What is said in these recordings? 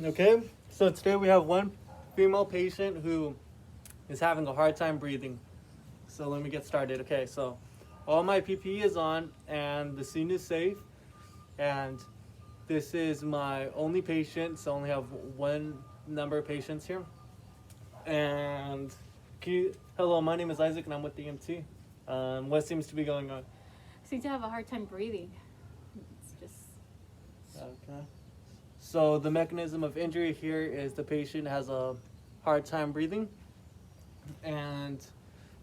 Okay, so today we have one female patient who is having a hard time breathing. So let me get started. Okay, so all my PPE is on and the scene is safe. And this is my only patient, so I only have one number of patients here. And hello, my name is Isaac and I'm with the EMT. What seems to be going on? Seem to have a hard time breathing. It's just Okay. So the mechanism of injury here is the patient has a hard time breathing. And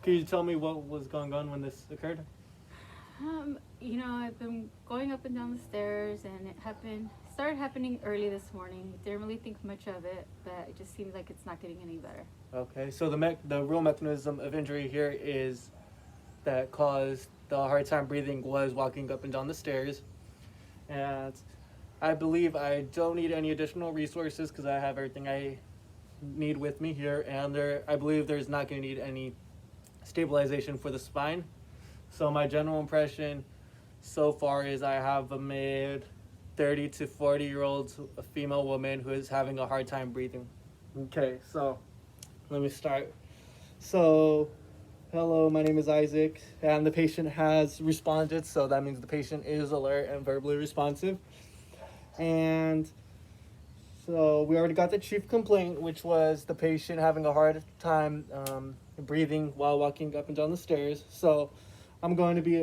can you tell me what was going on when this occurred? I've been going up and down the stairs, and it started happening early this morning. Didn't really think much of it, but it just seems like it's not getting any better. Okay, so the real mechanism of injury here is that caused the hard time breathing was walking up and down the stairs. And I believe I don't need any additional resources because I have everything I need with me here. And I believe there's not going to need any stabilization for the spine. So my general impression so far is I have a mid 30 to 40-year-old female woman who is having a hard time breathing. Okay, so let me start. So, hello, my name is Isaac, and the patient has responded, so that means the patient is alert and verbally responsive. And so we already got the chief complaint, which was the patient having a hard time breathing while walking up and down the stairs. So I'm going to be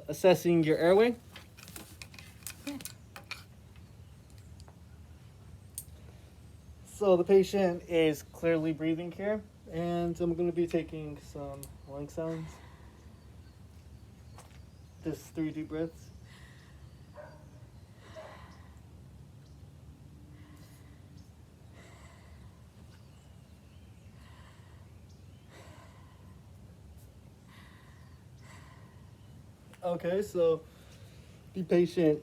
assessing your airway. So the patient is clearly breathing here, and I'm going to be taking some lung sounds. Just 3 deep breaths. Okay, so the patient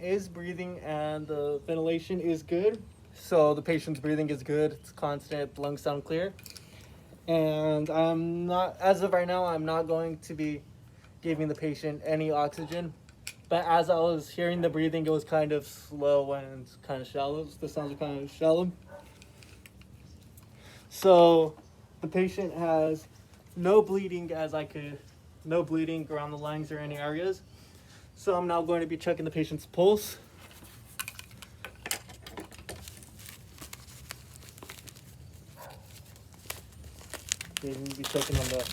is breathing and the ventilation is good. So the patient's breathing is good. It's constant, lungs sound clear. And I'm not, as of right now, I'm not going to be giving the patient any oxygen. But as I was hearing the breathing, it was kind of slow and kind of shallow. The sounds are kind of shallow. So the patient has no bleeding no bleeding around the lungs or any areas. So I'm now going to be checking the patient's pulse. Okay, we'll be checking on the.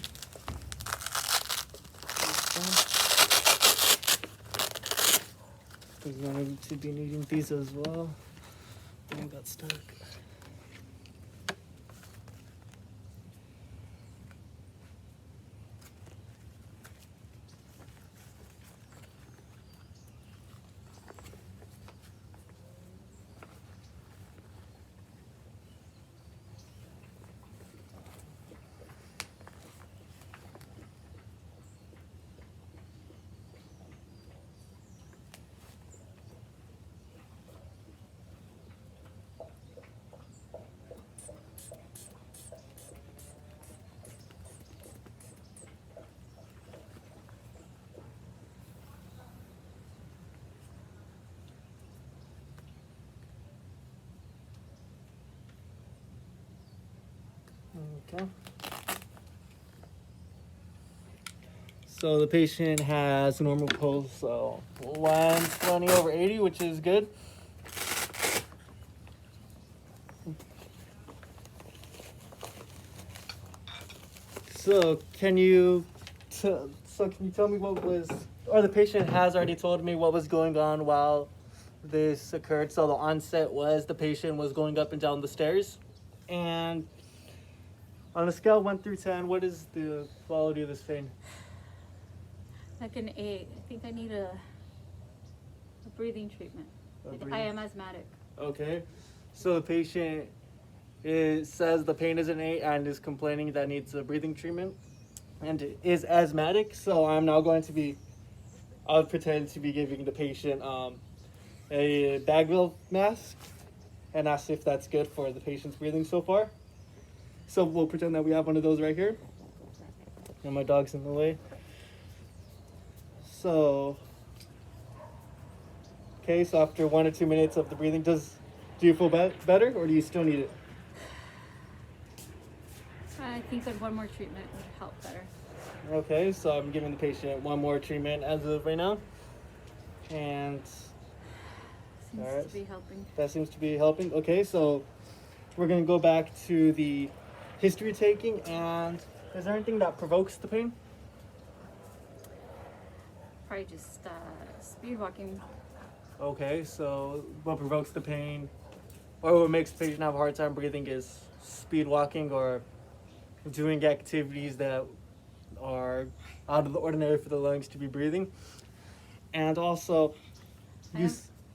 We're going to be needing these as well. One got stuck. Okay. So the patient has normal pulse, so 120/80, which is good. So can you tell me what was, or the patient has already told me what was going on while this occurred. So the onset was the patient was going up and down the stairs, and on a scale of 1 through 10, what is the quality of this pain? Like an 8. I think I need a breathing treatment. I am asthmatic. Okay, so the patient says the pain is an 8 and is complaining that needs a breathing treatment and is asthmatic. So I'll pretend to be giving the patient a Bagwell mask and ask if that's good for the patient's breathing so far. So we'll pretend that we have one of those right here. And my dog's in the way. So, Okay, so after 1 or 2 minutes of the breathing, do you feel better, or do you still need it? I think that one more treatment would help better. Okay, so I'm giving the patient one more treatment as of right now, and Seems all right, to be helping. that seems to be helping. Okay, so we're gonna go back to the history taking, and is there anything that provokes the pain? Probably just speed walking. Okay, so what provokes the pain, or what makes the patient have a hard time breathing is speed walking or doing activities that are out of the ordinary for the lungs to be breathing. And also, I am,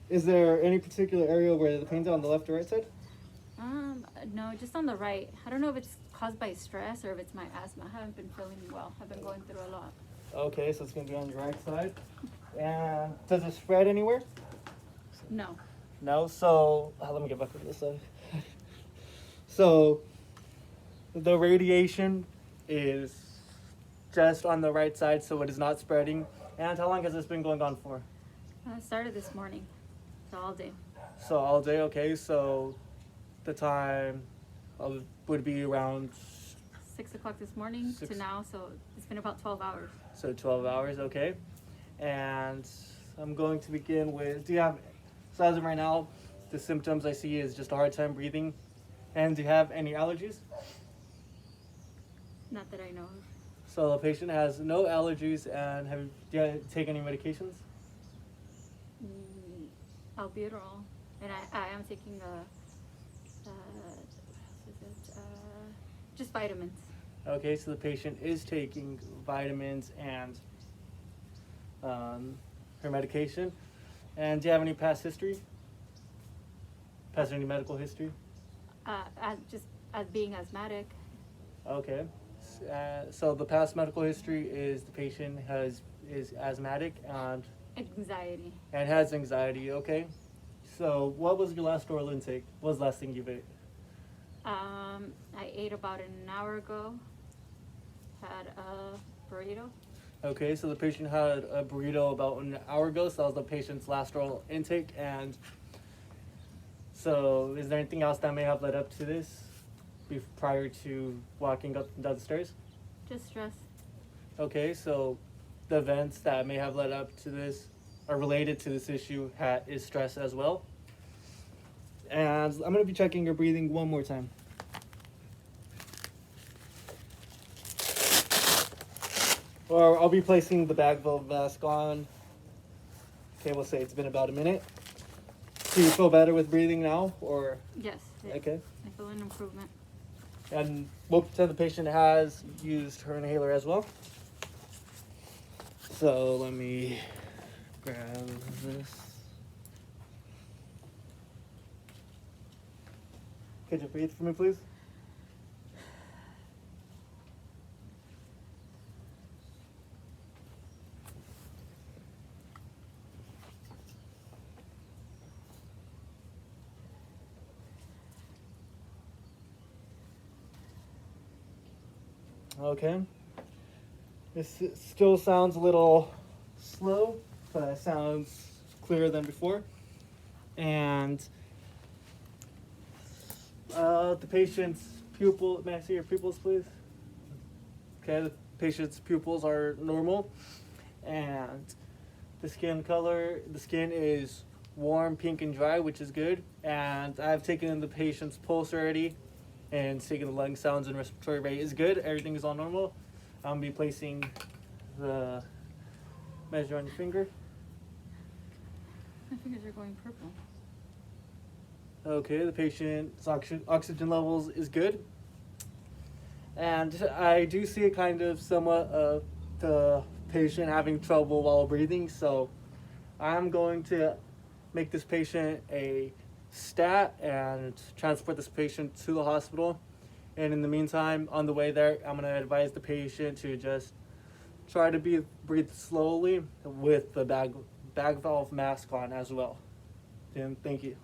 is there any particular area where the pain's on the left or right side? no, just on the right. I don't know if it's caused by stress or if it's my asthma. I haven't been feeling well. I've been going through a lot. Okay, so it's going to be on your right side. And does it spread anywhere? No. No, so let me get back to this side. So the radiation is just on the right side, so it is not spreading. And how long has this been going on for? I started this morning, so all day. So all day, okay. So the time would be around 6 o'clock this morning to now, so it's been about 12 hours. so 12 hours, okay. And I'm going to begin with, so as of right now, the symptoms I see is just a hard time breathing. And do you have any allergies? Not that I know of. So the patient has no allergies, and do you take any medications? Albuterol, and I am taking just vitamins. Okay, so the patient is taking vitamins and her medication. And do you have any past history? Past any medical history? As being asthmatic. Okay. So the past medical history is the patient is asthmatic and has anxiety. Okay. So what was your last oral intake? What was the last thing you ate? I ate about an hour ago. Had a burrito. Okay, so the patient had a burrito about an hour ago, so that was the patient's last oral intake. And so is there anything else that may have led up to this prior to walking up and down the stairs? Just stress. Okay, so the events that may have led up to this are related to this issue is stress as well. And I'm going to be checking your breathing one more time. Or I'll be placing the bag valve mask on. Okay, we'll say it's been about a minute. Do you feel better with breathing now, or? Yes. Okay. I feel an improvement. And we'll pretend the patient has used her inhaler as well. So let me grab this. Could you breathe for me, please? Okay. This still sounds a little slow, but it sounds clearer than before. And the patient's pupil, may I see your pupils, please? Okay, the patient's pupils are normal. And the skin is warm, pink, and dry, which is good. And I've taken the patient's pulse already, and taking the lung sounds and respiratory rate is good. Everything is all normal. I'm going to be placing the measure on your finger. My fingers are going purple. Okay, the patient's oxygen levels is good. And I do see a kind of somewhat of the patient having trouble while breathing, so I'm going to make this patient a stat and transport this patient to the hospital. And in the meantime, on the way there, I'm going to advise the patient to just try to breathe slowly with the bag valve mask on as well. Tim, thank you.